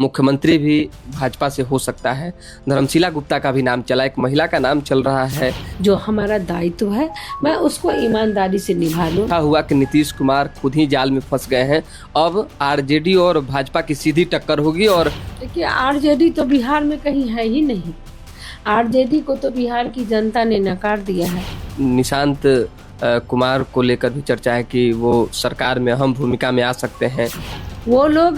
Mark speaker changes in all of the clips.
Speaker 1: मुख्यमंत्री भी भाजपा से हो सकता है। धर्मशिला गुप्ता का भी नाम चला, एक महिला का नाम चल रहा है।
Speaker 2: जो हमारा दायित्व है मैं उसको ईमानदारी से निभा लूं।
Speaker 1: हुआ कि नीतीश कुमार खुद ही जाल में फंस गए हैं। अब आरजेडी और भाजपा की सीधी टक्कर होगी। और
Speaker 2: देखिए, आरजेडी तो बिहार में कहीं है ही नहीं। आरजेडी को तो बिहार की जनता ने नकार दिया है।
Speaker 1: निशांत कुमार को लेकर भी चर्चा है कि वो सरकार में अहम भूमिका में आ सकते हैं।
Speaker 2: वो लोग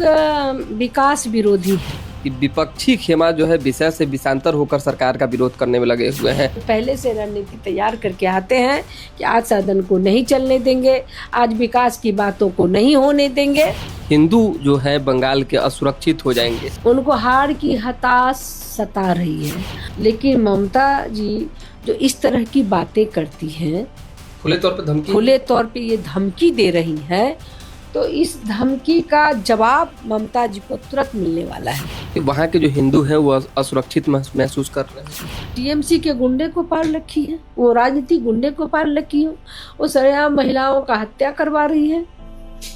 Speaker 2: विकास विरोधी हैं।
Speaker 1: कि विपक्षी खेमा जो है विषय से विषांतर होकर सरकार का विरोध करने में लगे हुए हैं।
Speaker 2: पहले से रणनीति तैयार करके आते हैं कि आज सदन को नहीं चलने देंगे, आज विकास की बातों को नहीं होने देंगे।
Speaker 1: हिंदू जो है बंगाल के असुरक्षित हो जाएंगे।
Speaker 2: उनको हार की हताश सता रही है। लेकिन ममता जी जो इस तरह की बातें करती हैं, खुले तौर पे ये धमकी दे रही है, तो इस धमकी का जवाब ममता जी को तुरंत मिलने वाला है।
Speaker 1: वहाँ के जो हिंदू हैं वो असुरक्षित महसूस कर रहे हैं।
Speaker 2: टीएमसी के गुंडे को पार रखी है, वो राजनीतिक गुंडे को पार रखी है। वो सरेआम महिलाओं का हत्या करवा रही है,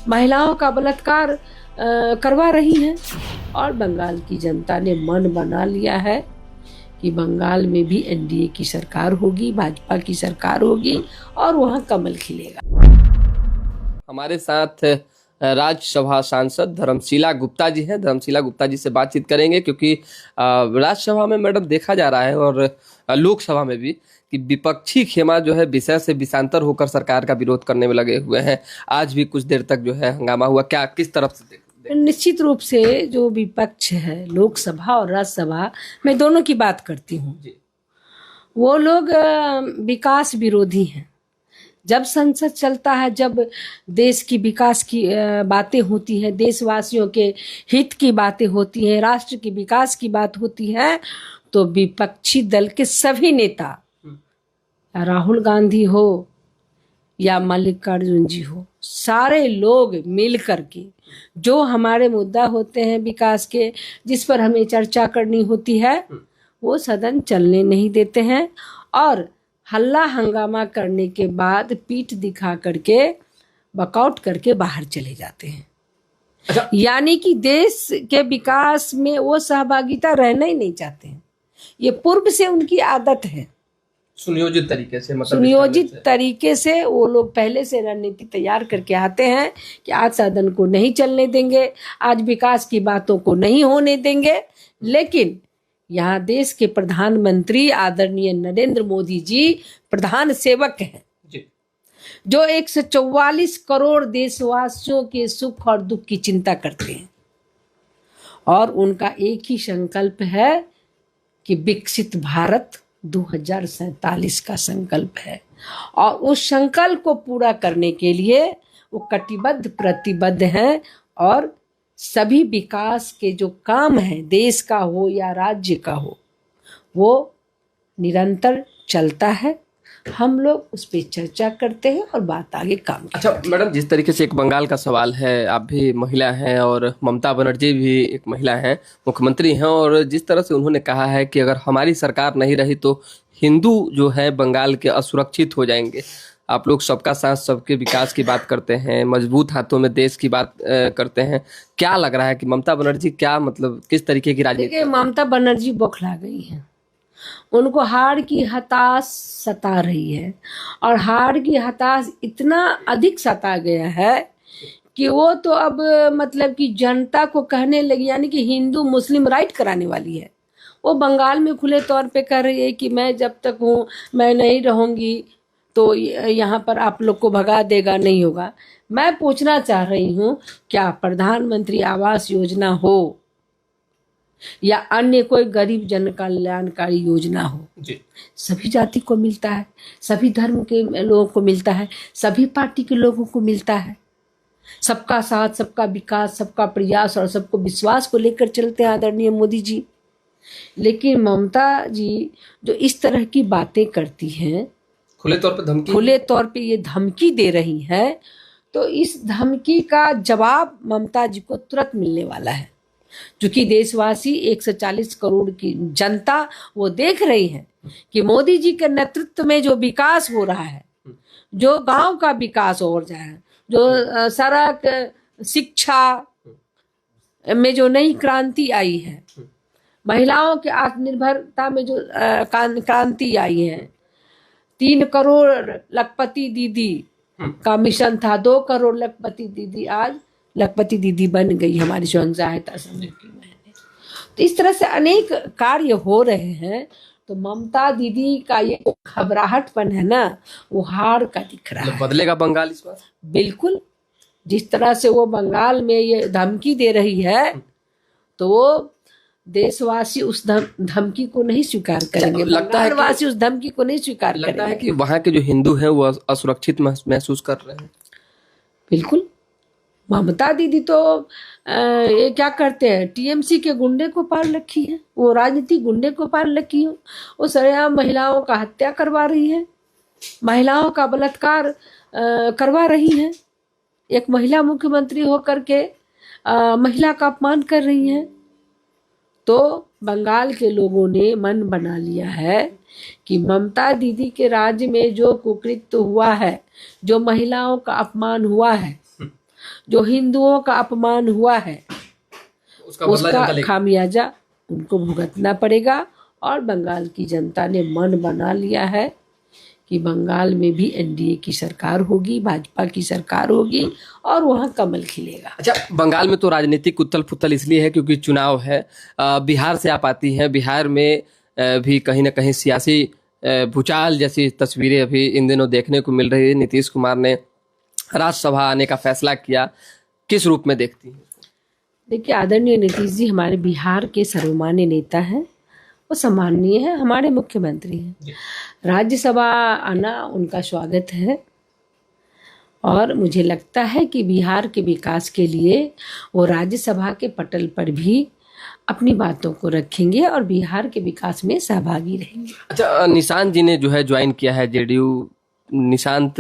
Speaker 2: महिलाओं का बलात्कार करवा रही है। और बंगाल की जनता ने मन बना लिया है कि बंगाल में भी एनडीए की सरकार होगी, भाजपा की सरकार होगी और वहाँ कमल खिलेगा।
Speaker 1: हमारे साथ राज्यसभा सांसद धर्मशिला गुप्ता जी हैं। धर्मशिला गुप्ता जी से बातचीत करेंगे क्योंकि राज्यसभा में मैडम देखा जा रहा है और लोकसभा में भी कि विपक्षी खेमा जो है विषय से विषांतर होकर सरकार का विरोध करने में लगे हुए हैं। आज भी कुछ देर तक जो है हंगामा हुआ। क्या किस तरफ से
Speaker 2: निश्चित रूप से जो विपक्ष है लोकसभा और राज्यसभा, मैं दोनों की बात करती हूँ, वो लोग विकास विरोधी हैं। जब संसद चलता है, जब देश की विकास की बातें होती हैं, देशवासियों के हित की बातें होती हैं, राष्ट्र की विकास की बात होती है, तो विपक्षी दल के सभी नेता, राहुल गांधी हो या मल्लिकार्जुन जी हो, सारे लोग मिल करके जो हमारे मुद्दा होते हैं विकास के, जिस पर हमें चर्चा करनी होती है, वो सदन चलने नहीं देते हैं और हल्ला हंगामा करने के बाद पीठ दिखा करके वॉकआउट करके बाहर चले जाते हैं। अच्छा। यानी कि देश के विकास में वो सहभागिता रहना ही नहीं चाहते हैं। ये पूर्व से उनकी आदत है।
Speaker 1: सुनियोजित तरीके से
Speaker 2: वो लोग पहले से रणनीति तैयार करके आते हैं कि आज सदन को नहीं चलने देंगे, आज विकास की बातों को नहीं होने देंगे। लेकिन यहाँ देश के प्रधानमंत्री आदरणीय नरेंद्र मोदी जी प्रधान सेवक हैं जी, जो 144 करोड़ देशवासियों के सुख और दुख की चिंता करते हैं। और उनका एक ही संकल्प है कि विकसित भारत 2047 का संकल्प है। और उस संकल्प को पूरा करने के लिए वो कटिबद्ध प्रतिबद्ध हैं। और सभी विकास के जो काम है, देश का हो या राज्य का हो, वो निरंतर चलता है। हम लोग उस पर चर्चा करते हैं और बात आगे काम करते हैं।
Speaker 1: अच्छा मैडम, जिस तरीके से एक बंगाल का सवाल है, आप भी महिला हैं और ममता बनर्जी भी एक महिला हैं, मुख्यमंत्री हैं, और जिस तरह से उन्होंने कहा है कि अगर हमारी सरकार नहीं रही तो हिंदू जो है बंगाल के असुरक्षित हो जाएंगे। आप लोग सबका साथ सबके विकास की बात करते हैं, मजबूत हाथों में देश की बात करते हैं। क्या लग रहा है कि ममता बनर्जी क्या मतलब किस तरीके की राजनीति?
Speaker 2: ममता बनर्जी बौखला गई है। उनको हार की हताश सता रही है और हार की हताश इतना अधिक सता गया है कि वो तो अब मतलब कि जनता को कहने लगी, यानी कि हिंदू मुस्लिम राइट कराने वाली है। वो बंगाल में खुले तौर पे कह रही है कि मैं जब तक हूँ, मैं नहीं रहूँगी तो यहाँ पर आप लोग को भगा देगा, नहीं होगा। मैं पूछना चाह रही हूँ, क्या प्रधानमंत्री आवास योजना हो या अन्य कोई गरीब जन कल्याणकारी योजना हो जी, सभी जाति को मिलता है, सभी धर्म के लोगों को मिलता है, सभी पार्टी के लोगों को मिलता है। सबका साथ, सबका विकास, सबका प्रयास और सबको विश्वास को लेकर चलते हैं आदरणीय मोदी जी। लेकिन ममता जी जो इस तरह की बातें करती हैं, खुले तौर पे ये धमकी दे रही है, तो इस धमकी का जवाब ममता जी को तुरंत मिलने वाला है। क्योंकि देशवासी 140 करोड़ की जनता वो देख रही है कि मोदी जी के नेतृत्व में जो विकास हो रहा है, जो गांव का विकास हो रहा है, जो सड़क, शिक्षा, में जो नई क्रांति आई है, महिलाओं के आत्मनिर्भरता में जो क्रांति आई है, 3 करोड़ लखपति दीदी का मिशन था, 2 करोड़ लखपति दीदी, आज लखपति दीदी बन गई हमारी स्वयं सहायता समूह की बहनें। तो इस तरह से अनेक कार्य हो रहे हैं। तो ममता दीदी का ये घबराहटपन है ना, वो हार का दिख रहा है।
Speaker 1: बदलेगा बंगाल इस बार?
Speaker 2: बिल्कुल, जिस तरह से वो बंगाल में ये धमकी दे रही है, तो वो देशवासी उस धमकी को नहीं स्वीकार करेंगे।
Speaker 1: लगता है
Speaker 2: बंगालवासी उस धमकी को नहीं स्वीकार करेंगे।
Speaker 1: लगता है कि वहाँ के जो हिंदू हैं वो असुरक्षित महसूस कर रहे हैं।
Speaker 2: बिल्कुल, ममता दीदी तो ये क्या करते हैं, टीएमसी के गुंडे को पाल रखी है, वो राजनीतिक गुंडे को पाल रखी है। वो सरेआम महिलाओं का हत्या करवा रही है, महिलाओं का बलात्कार करवा रही है। एक महिला मुख्यमंत्री होकर के महिला का अपमान कर रही है। तो बंगाल के लोगों ने मन बना लिया है कि ममता दीदी के राज्य में जो कुकृत्य हुआ है, जो महिलाओं का अपमान हुआ है, जो हिंदुओं का अपमान हुआ है, उसका खामियाजा उनको भुगतना पड़ेगा। और बंगाल की जनता ने मन बना लिया है कि बंगाल में भी एनडीए की सरकार होगी, भाजपा की सरकार होगी और वहाँ कमल खिलेगा।
Speaker 1: अच्छा, बंगाल में तो राजनीतिक उथल पुथल इसलिए है क्योंकि चुनाव है। बिहार से आप आती हैं, बिहार में भी कहीं ना कहीं सियासी भूचाल जैसी तस्वीरें अभी इन दिनों देखने को मिल रही है। नीतीश कुमार ने राज्यसभा आने का फैसला किया, किस रूप में देखती हैं?
Speaker 2: देखिए, आदरणीय नीतीश जी हमारे बिहार के सर्वमान्य नेता हैं, वो सम्माननीय है, हमारे मुख्यमंत्री हैं। राज्यसभा आना उनका स्वागत है और मुझे लगता है कि बिहार के विकास के लिए वो राज्यसभा के पटल पर भी अपनी बातों को रखेंगे और बिहार के विकास में सहभागी रहेंगे।
Speaker 1: अच्छा, निशांत जी ने जो है ज्वाइन किया है जेडीयू। निशांत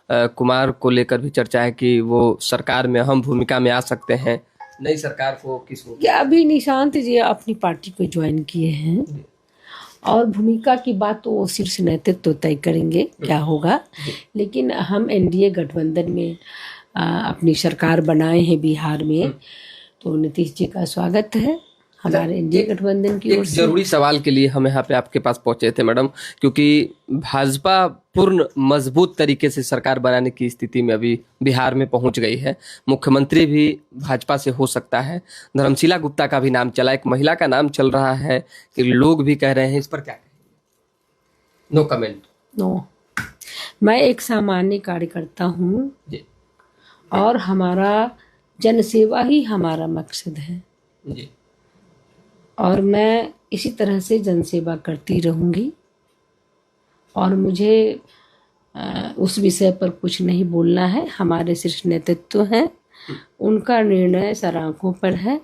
Speaker 1: कुमार को लेकर भी चर्चा है कि वो सरकार में अहम भूमिका में आ सकते हैं। नई सरकार को किस
Speaker 2: क्या अभी निशांत जी अपनी पार्टी को ज्वाइन किए हैं और भूमिका की बात तो वो शीर्ष नेतृत्व तय करेंगे क्या होगा। लेकिन हम एनडीए गठबंधन में अपनी सरकार बनाए हैं बिहार में, तो नीतीश जी का स्वागत है हमारे एनडीए गठबंधन की ओर से।
Speaker 1: जरूरी सवाल के लिए हम यहाँ पे आपके पास पहुंचे थे मैडम, क्योंकि भाजपा पूर्ण मजबूत तरीके से सरकार बनाने की स्थिति में अभी बिहार में पहुंच गई है। मुख्यमंत्री भी भाजपा से हो सकता है। धर्मशीला गुप्ता का भी नाम चला, एक महिला का नाम चल रहा है कि लोग भी कह रहे हैं, इस पर क्या कहेंगे? No comment.
Speaker 2: नो, मैं एक सामान्य कार्यकर्ता हूँ और हमारा जनसेवा ही हमारा मकसद है
Speaker 1: जी।
Speaker 2: और मैं इसी तरह से जनसेवा करती रहूँगी और मुझे उस विषय पर कुछ नहीं बोलना है। हमारे शीर्ष नेतृत्व हैं, उनका निर्णय सर आंखों पर है।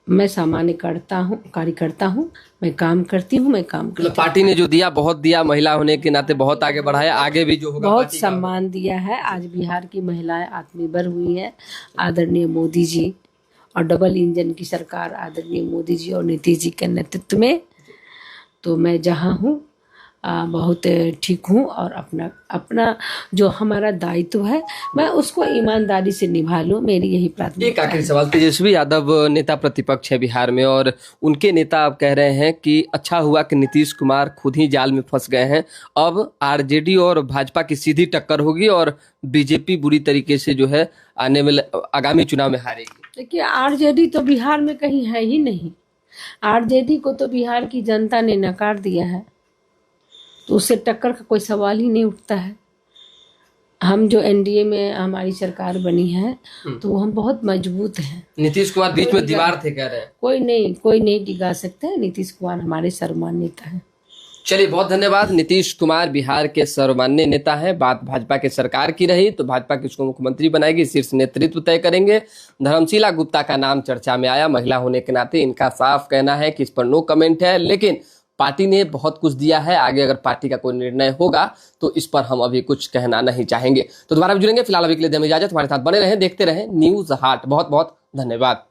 Speaker 2: मैं सामान्य कार्यकर्ता हूँ, मैं काम करती हूँ, मैं काम करती हूँ।
Speaker 1: पार्टी ने जो दिया बहुत दिया, महिला होने के नाते बहुत आगे बढ़ाया, आगे भी जो होगा
Speaker 2: बहुत सम्मान दिया है। आज बिहार की महिलाएं आत्मनिर्भर हुई हैं आदरणीय मोदी जी और डबल इंजन की सरकार आदरणीय मोदी जी और नीतीश जी के नेतृत्व में। तो मैं जहाँ हूँ बहुत ठीक हूँ और अपना जो हमारा दायित्व है मैं उसको ईमानदारी से निभा लूँ, मेरी यही प्राथमिकता है।
Speaker 1: एक आखिरी सवाल, तेजस्वी यादव नेता प्रतिपक्ष है बिहार में और उनके नेता अब कह रहे हैं कि अच्छा हुआ कि नीतीश कुमार खुद ही जाल में फंस गए हैं, अब आरजेडी और भाजपा की सीधी टक्कर होगी और बीजेपी बुरी तरीके से जो है आने वाले आगामी चुनाव में हारेगी।
Speaker 2: देखिए, आरजेडी तो बिहार में कहीं है ही नहीं। आरजेडी को तो बिहार की जनता ने नकार दिया है, तो उससे टक्कर का कोई सवाल ही नहीं उठता है। हम जो एनडीए में हमारी सरकार बनी है तो हम बहुत मजबूत हैं।
Speaker 1: नीतीश कुमार बीच में दीवार थे कह रहे हैं।
Speaker 2: कोई नहीं डिगा सकता है। नीतीश कुमार हमारे सर्वमान्य नेता हैं।
Speaker 1: चलिए, बहुत धन्यवाद। नीतीश कुमार बिहार के सर्वमान्य नेता है। बात भाजपा के सरकार की रही तो भाजपा किसको मुख्यमंत्री बनाएगी, शीर्ष नेतृत्व तय करेंगे। धर्मशीला गुप्ता का नाम चर्चा में आया, महिला होने के नाते इनका साफ कहना है कि इस पर नो कमेंट है, लेकिन पार्टी ने बहुत कुछ दिया है। आगे अगर पार्टी का कोई निर्णय होगा तो इस पर हम अभी कुछ कहना नहीं चाहेंगे। तो दोबारा जुड़ेंगे, फिलहाल अभी के लिए दें इजाजत। हमारे साथ बने रहें, देखते रहें न्यूज हाट। बहुत बहुत धन्यवाद।